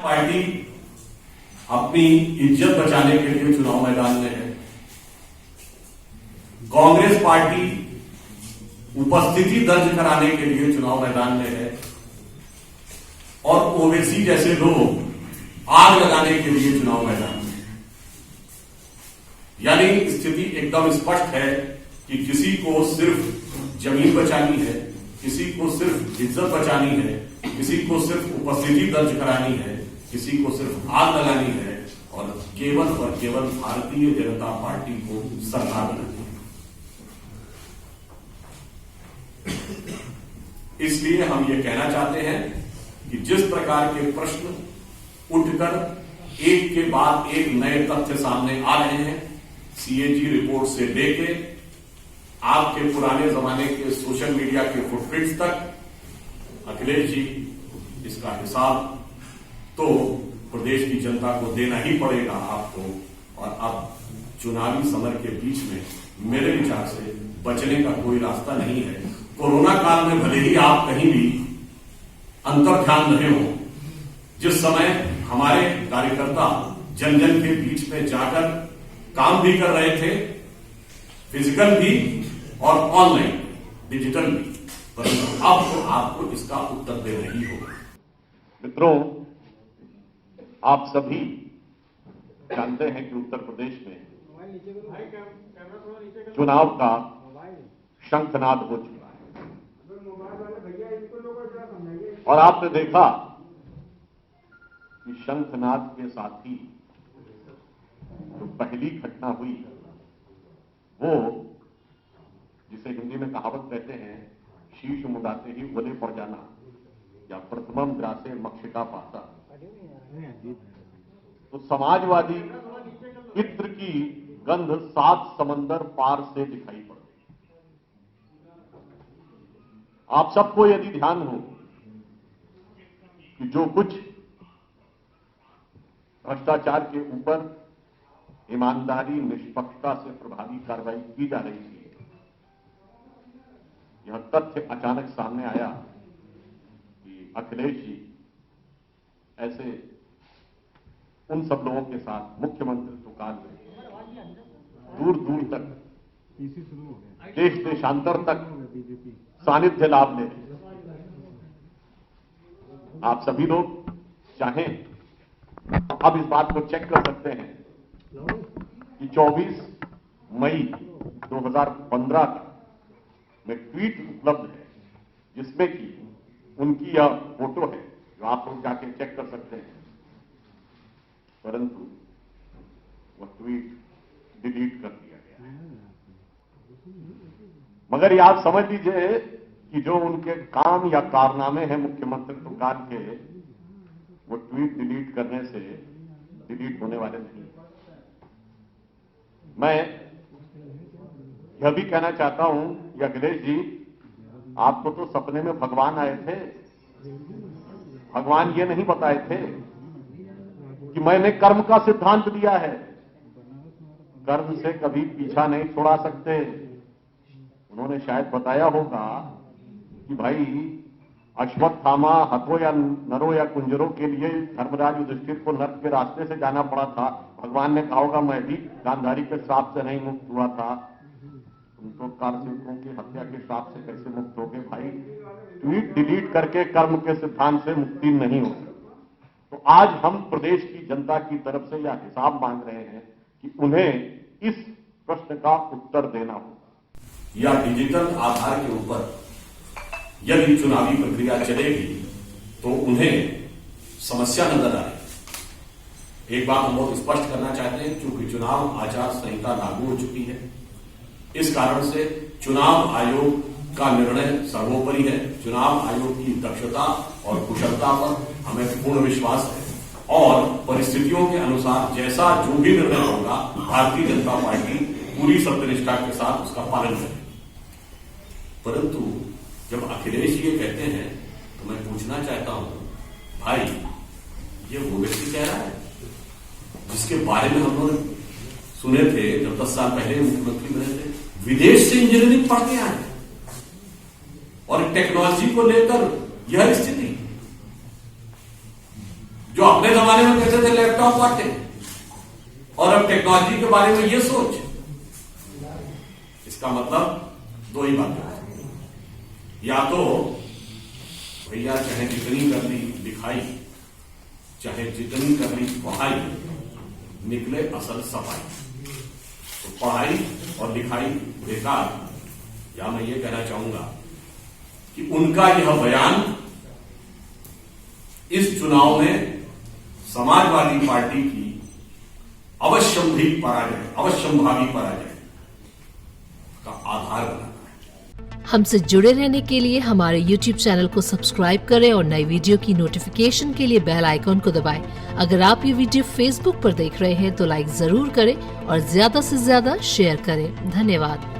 Party अपनी इज्जत बचाने के लिए चुनाव मैदान में है। कांग्रेस पार्टी उपस्थिति दर्ज कराने के लिए चुनाव मैदान में है और ओवैसी जैसे लोग आग लगाने के लिए चुनाव मैदान में है। यानी स्थिति एकदम स्पष्ट है कि किसी को सिर्फ जमीन बचानी है, किसी को सिर्फ इज्जत बचानी है, किसी को सिर्फ उपस्थिति दर्ज करानी है, किसी को सिर्फ आग लगानी है और केवल भारतीय जनता पार्टी को सरकार बनानी है। इसलिए हम ये कहना चाहते हैं कि जिस प्रकार के प्रश्न उठकर एक के बाद एक नए तथ्य सामने आ रहे हैं, सीएजी रिपोर्ट से लेके आपके पुराने जमाने के सोशल मीडिया के फुटप्रिंट्स तक, अखिलेश जी इसका हिसाब तो प्रदेश की जनता को देना ही पड़ेगा आपको। और अब चुनावी समर के बीच में मेरे विचार से बचने का कोई रास्ता नहीं है। कोरोना काल में भले ही आप कहीं भी अंतर्ध्यान रहे हो, जिस समय हमारे कार्यकर्ता जन जन के बीच में जाकर काम भी कर रहे थे, फिजिकल भी और ऑनलाइन डिजिटल भी, परंतु अब तो आपको इसका उत्तर देना ही होगा। मित्रों, आप सभी जानते हैं कि उत्तर प्रदेश में चुनाव का शंखनाद हो चुका है और आपने देखा कि शंखनाद के साथ ही जो पहली घटना हुई वो, जिसे हिंदी में कहावत कहते हैं, शीश मुंडाते ही ओले पड़ जाना या प्रथमम ग्रासे मक्षिका पासा, तो समाजवादी इत्र की गंध 7 समंदर पार से दिखाई पड़ गई। आप सबको यदि ध्यान हो कि जो कुछ भ्रष्टाचार के ऊपर ईमानदारी निष्पक्षता से प्रभावी कार्रवाई की जा रही थी, यह तथ्य अचानक सामने आया कि अखिलेश जी ऐसे उन सब लोगों के साथ मुख्यमंत्री काल में दूर दूर तक, देश देशांतर तक सानिध्य लाभ ले। आप सभी लोग चाहें अब इस बात को चेक कर सकते हैं कि 24 मई 2015 में ट्वीट उपलब्ध है जिसमें कि उनकी यह फोटो है, जो आप लोग जाके चेक कर सकते हैं, परंतु वह ट्वीट डिलीट कर दिया गया है। मगर ये आप समझ लीजिए कि जो उनके काम या कारनामे हैं मुख्यमंत्री काल के, वो ट्वीट डिलीट करने से डिलीट होने वाले नहीं। मैं यह भी कहना चाहता हूं कि अखिलेश जी, आपको तो सपने में भगवान आए थे, भगवान ये नहीं बताए थे कि मैंने कर्म का सिद्धांत दिया है, कर्म से कभी पीछा नहीं छुड़ा सकते। उन्होंने शायद बताया होगा कि भाई अश्वत्थामा हथो या नरो या कुंजरों के लिए धर्मराज युधिष्ठिर को नर्क के रास्ते से जाना पड़ा था। भगवान ने कहा होगा मैं भी गांधारी के श्राप से नहीं मुक्त हुआ था, उनको कारसेवकों की हत्या के श्राप से कैसे मुक्त हो गए? भाई, ट्वीट डिलीट करके कर्म के सिद्धांत से मुक्ति नहीं हो सकती। तो आज हम प्रदेश की जनता की तरफ से यह हिसाब मांग रहे हैं कि उन्हें इस प्रश्न का उत्तर देना होगा। या डिजिटल आधार के ऊपर यदि चुनावी प्रक्रिया चलेगी तो उन्हें समस्या नजर आए। एक बात हम बहुत स्पष्ट करना चाहते हैं, क्योंकि चुनाव आचार संहिता लागू हो चुकी है, इस कारण से चुनाव आयोग का निर्णय सर्वोपरि है। चुनाव आयोग की दक्षता और कुशलता पर हमें पूर्ण विश्वास है और परिस्थितियों के अनुसार जैसा जो भी निर्णय होगा, भारतीय जनता पार्टी पूरी सत्यनिष्ठा के साथ उसका पालन करेगी। परंतु जब अखिलेश ये कहते हैं तो मैं पूछना चाहता हूं, भाई ये वो व्यक्ति कह रहा है जिसके बारे में हम लोग सुने थे जब 10 साल पहले मुख्यमंत्री बने थे, विदेश से इंजीनियरिंग पढ़ के आए और टेक्नोलॉजी को लेकर यह स्थिति जो अपने जमाने में कहते थे लैपटॉप बांटे, और अब टेक्नोलॉजी के बारे में ये सोच। इसका मतलब दो ही बातें, या तो भैया चाहे जितनी कर ली लिखाई, चाहे जितनी कर ली पढ़ाई, निकले असल सफाई। तो पढ़ाई और लिखाई बेकार, या मैं ये कहना चाहूंगा कि उनका यह बयान इस चुनाव में समाजवादी पार्टी की अवश्यंभावी पराजय का आधार बनाता है। हमसे जुड़े रहने के लिए हमारे YouTube चैनल को सब्सक्राइब करें और नई वीडियो की नोटिफिकेशन के लिए बेल आइकॉन को दबाएं। अगर आप ये वीडियो Facebook पर देख रहे हैं तो लाइक जरूर करें और ज्यादा से ज्यादा शेयर करें। धन्यवाद।